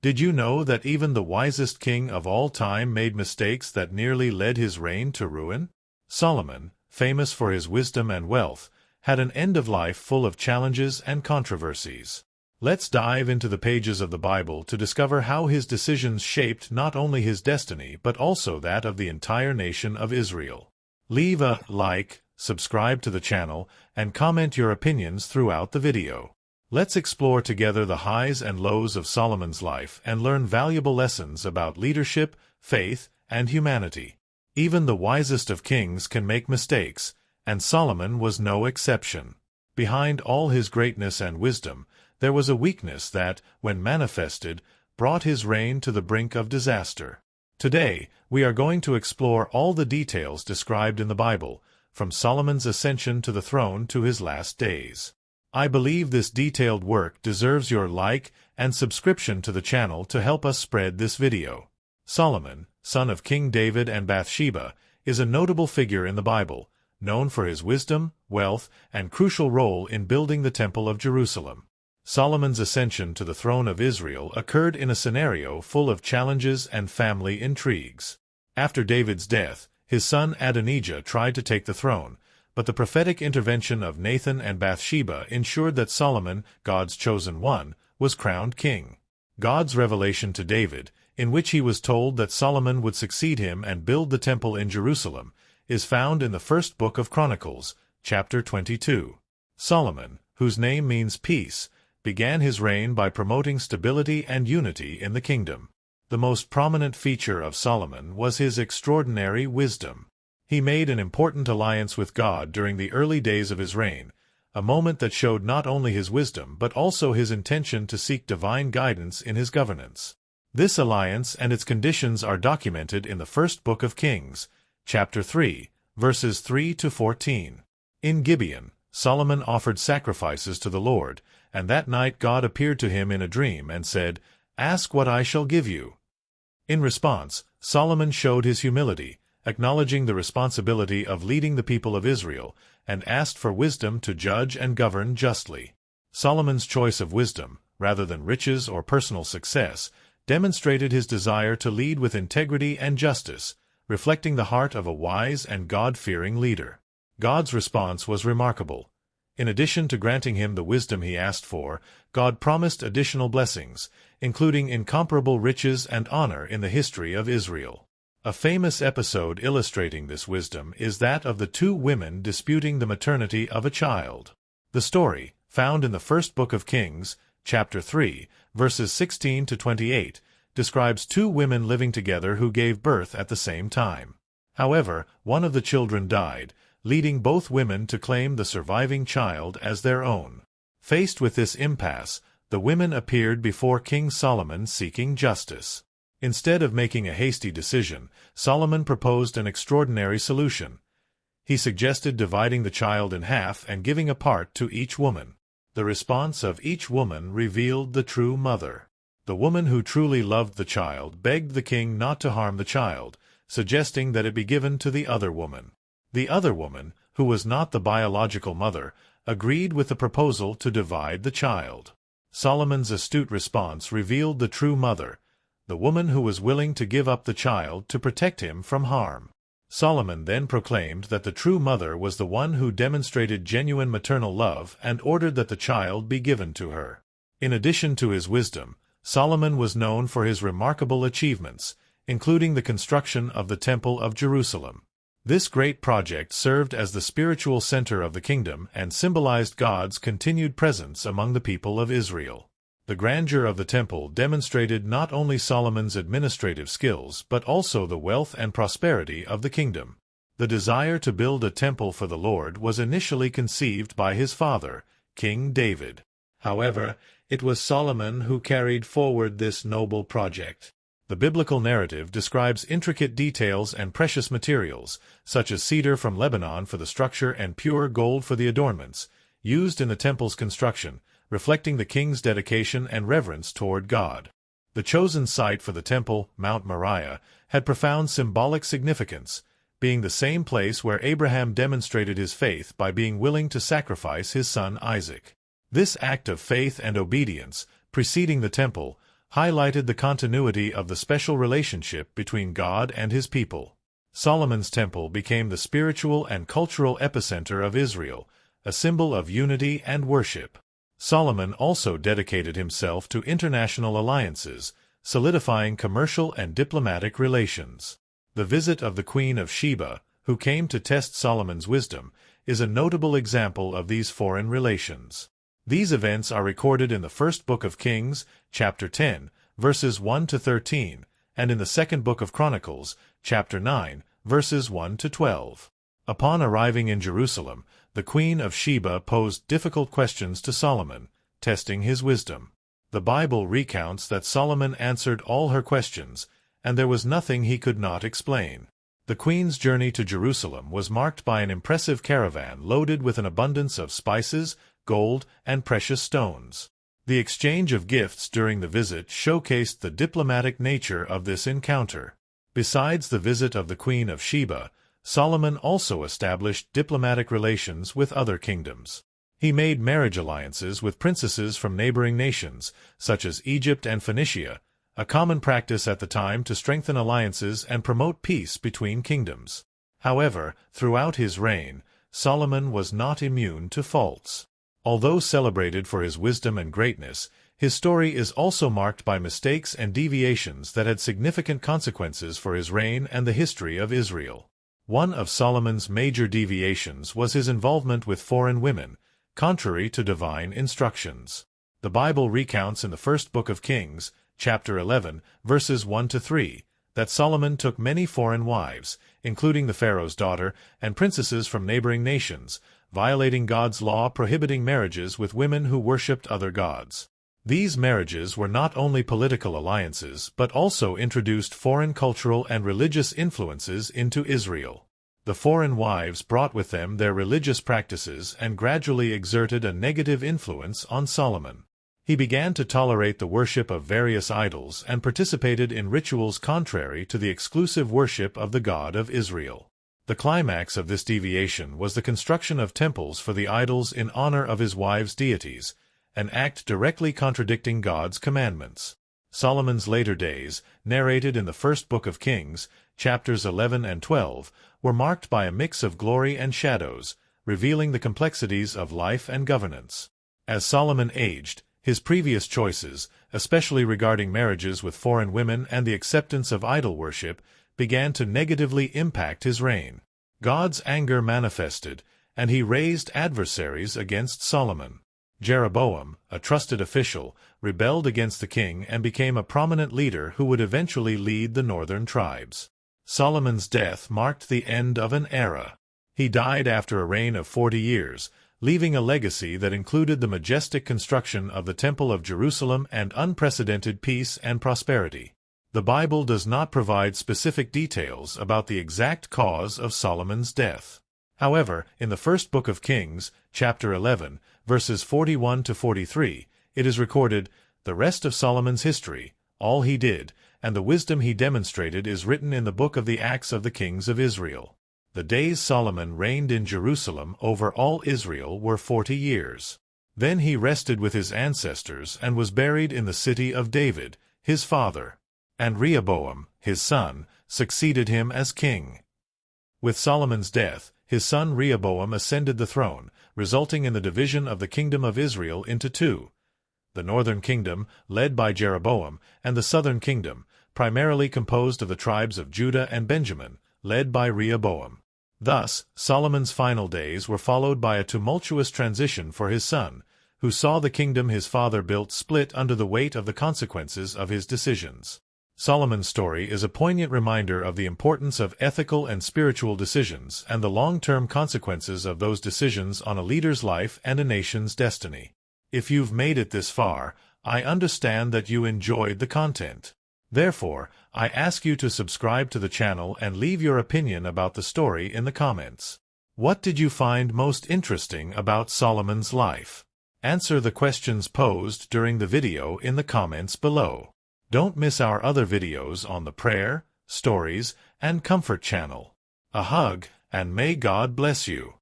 Did you know that even the wisest king of all time made mistakes that nearly led his reign to ruin? Solomon, famous for his wisdom and wealth, had an end of life full of challenges and controversies. Let's dive into the pages of the Bible to discover how his decisions shaped not only his destiny but also that of the entire nation of Israel. Leave a like, subscribe to the channel, and comment your opinions throughout the video. Let's explore together the highs and lows of Solomon's life and learn valuable lessons about leadership, faith, and humanity. Even the wisest of kings can make mistakes, and Solomon was no exception. Behind all his greatness and wisdom, there was a weakness that, when manifested, brought his reign to the brink of disaster. Today, we are going to explore all the details described in the Bible, from Solomon's ascension to the throne to his last days. I believe this detailed work deserves your like and subscription to the channel to help us spread this video. Solomon, son of King David and Bathsheba, is a notable figure in the Bible, known for his wisdom, wealth, and crucial role in building the Temple of Jerusalem. Solomon's ascension to the throne of Israel occurred in a scenario full of challenges and family intrigues. After David's death, his son Adonijah tried to take the throne, but the prophetic intervention of Nathan and Bathsheba ensured that Solomon, God's chosen one, was crowned king. God's revelation to David, in which he was told that Solomon would succeed him and build the temple in Jerusalem, is found in the first book of Chronicles, chapter 22. Solomon, whose name means peace, began his reign by promoting stability and unity in the kingdom. The most prominent feature of Solomon was his extraordinary wisdom. He made an important alliance with God during the early days of his reign, a moment that showed not only his wisdom but also his intention to seek divine guidance in his governance. This alliance and its conditions are documented in the first book of Kings, chapter 3, verses 3 to 14. In Gibeon, Solomon offered sacrifices to the Lord, and that night God appeared to him in a dream and said, "Ask what I shall give you." In response, Solomon showed his humility, acknowledging the responsibility of leading the people of Israel, and asked for wisdom to judge and govern justly. Solomon's choice of wisdom, rather than riches or personal success, demonstrated his desire to lead with integrity and justice, reflecting the heart of a wise and God-fearing leader. God's response was remarkable. In addition to granting him the wisdom he asked for, God promised additional blessings, including incomparable riches and honor in the history of Israel. A famous episode illustrating this wisdom is that of the two women disputing the maternity of a child. The story, found in the first book of Kings, chapter 3, verses 16 to 28, describes two women living together who gave birth at the same time. However, one of the children died, leading both women to claim the surviving child as their own. Faced with this impasse, the women appeared before King Solomon seeking justice. Instead of making a hasty decision, Solomon proposed an extraordinary solution. He suggested dividing the child in half and giving a part to each woman. The response of each woman revealed the true mother. The woman who truly loved the child begged the king not to harm the child, suggesting that it be given to the other woman. The other woman, who was not the biological mother, agreed with the proposal to divide the child. Solomon's astute response revealed the true mother, the woman who was willing to give up the child to protect him from harm. Solomon then proclaimed that the true mother was the one who demonstrated genuine maternal love and ordered that the child be given to her. In addition to his wisdom, Solomon was known for his remarkable achievements, including the construction of the Temple of Jerusalem. This great project served as the spiritual center of the kingdom and symbolized God's continued presence among the people of Israel. The grandeur of the temple demonstrated not only Solomon's administrative skills but also the wealth and prosperity of the kingdom. The desire to build a temple for the Lord was initially conceived by his father, King David. However, it was Solomon who carried forward this noble project. The biblical narrative describes intricate details and precious materials, such as cedar from Lebanon for the structure and pure gold for the adornments, used in the temple's construction, reflecting the king's dedication and reverence toward God. The chosen site for the temple, Mount Moriah, had profound symbolic significance, being the same place where Abraham demonstrated his faith by being willing to sacrifice his son Isaac. This act of faith and obedience, preceding the temple, highlighted the continuity of the special relationship between God and his people. Solomon's temple became the spiritual and cultural epicenter of Israel, a symbol of unity and worship. Solomon also dedicated himself to international alliances, solidifying commercial and diplomatic relations. The visit of the Queen of Sheba, who came to test Solomon's wisdom, is a notable example of these foreign relations. These events are recorded in the first book of Kings, chapter 10, verses 1 to 13, and in the second book of Chronicles, chapter 9, verses 1 to 12. Upon arriving in Jerusalem, the Queen of Sheba posed difficult questions to Solomon, testing his wisdom. The Bible recounts that Solomon answered all her questions, and there was nothing he could not explain. The Queen's journey to Jerusalem was marked by an impressive caravan loaded with an abundance of spices, gold, and precious stones. The exchange of gifts during the visit showcased the diplomatic nature of this encounter. Besides the visit of the Queen of Sheba, Solomon also established diplomatic relations with other kingdoms. He made marriage alliances with princesses from neighboring nations, such as Egypt and Phoenicia, a common practice at the time to strengthen alliances and promote peace between kingdoms. However, throughout his reign, Solomon was not immune to faults. Although celebrated for his wisdom and greatness, his story is also marked by mistakes and deviations that had significant consequences for his reign and the history of Israel. One of Solomon's major deviations was his involvement with foreign women, contrary to divine instructions. The Bible recounts in the first book of Kings, chapter 11, verses 1 to 3, that Solomon took many foreign wives, including the Pharaoh's daughter, and princesses from neighboring nations, violating God's law prohibiting marriages with women who worshipped other gods. These marriages were not only political alliances but also introduced foreign cultural and religious influences into Israel. The foreign wives brought with them their religious practices and gradually exerted a negative influence on Solomon. He began to tolerate the worship of various idols and participated in rituals contrary to the exclusive worship of the God of Israel. The climax of this deviation was the construction of temples for the idols in honor of his wives' deities, an act directly contradicting God's commandments. Solomon's later days, narrated in the first book of Kings, chapters 11 and 12, were marked by a mix of glory and shadows, revealing the complexities of life and governance. As Solomon aged, his previous choices, especially regarding marriages with foreign women and the acceptance of idol worship, began to negatively impact his reign. God's anger manifested, and he raised adversaries against Solomon. Jeroboam, a trusted official, rebelled against the king and became a prominent leader who would eventually lead the northern tribes. Solomon's death marked the end of an era. He died after a reign of 40 years, leaving a legacy that included the majestic construction of the Temple of Jerusalem and unprecedented peace and prosperity. The Bible does not provide specific details about the exact cause of Solomon's death. However, in the first book of Kings, chapter 11, verses 41 to 43, it is recorded, "The rest of Solomon's history, all he did, and the wisdom he demonstrated is written in the book of the Acts of the Kings of Israel." The days Solomon reigned in Jerusalem over all Israel were 40 years. Then he rested with his ancestors and was buried in the city of David, his father. And Rehoboam, his son, succeeded him as king. With Solomon's death, his son Rehoboam ascended the throne, resulting in the division of the kingdom of Israel into two: the northern kingdom, led by Jeroboam, and the southern kingdom, primarily composed of the tribes of Judah and Benjamin, led by Rehoboam. Thus, Solomon's final days were followed by a tumultuous transition for his son, who saw the kingdom his father built split under the weight of the consequences of his decisions. Solomon's story is a poignant reminder of the importance of ethical and spiritual decisions and the long-term consequences of those decisions on a leader's life and a nation's destiny. If you've made it this far, I understand that you enjoyed the content. Therefore, I ask you to subscribe to the channel and leave your opinion about the story in the comments. What did you find most interesting about Solomon's life? Answer the questions posed during the video in the comments below. Don't miss our other videos on the Prayer, Stories, and Comfort channel. A hug, and may God bless you.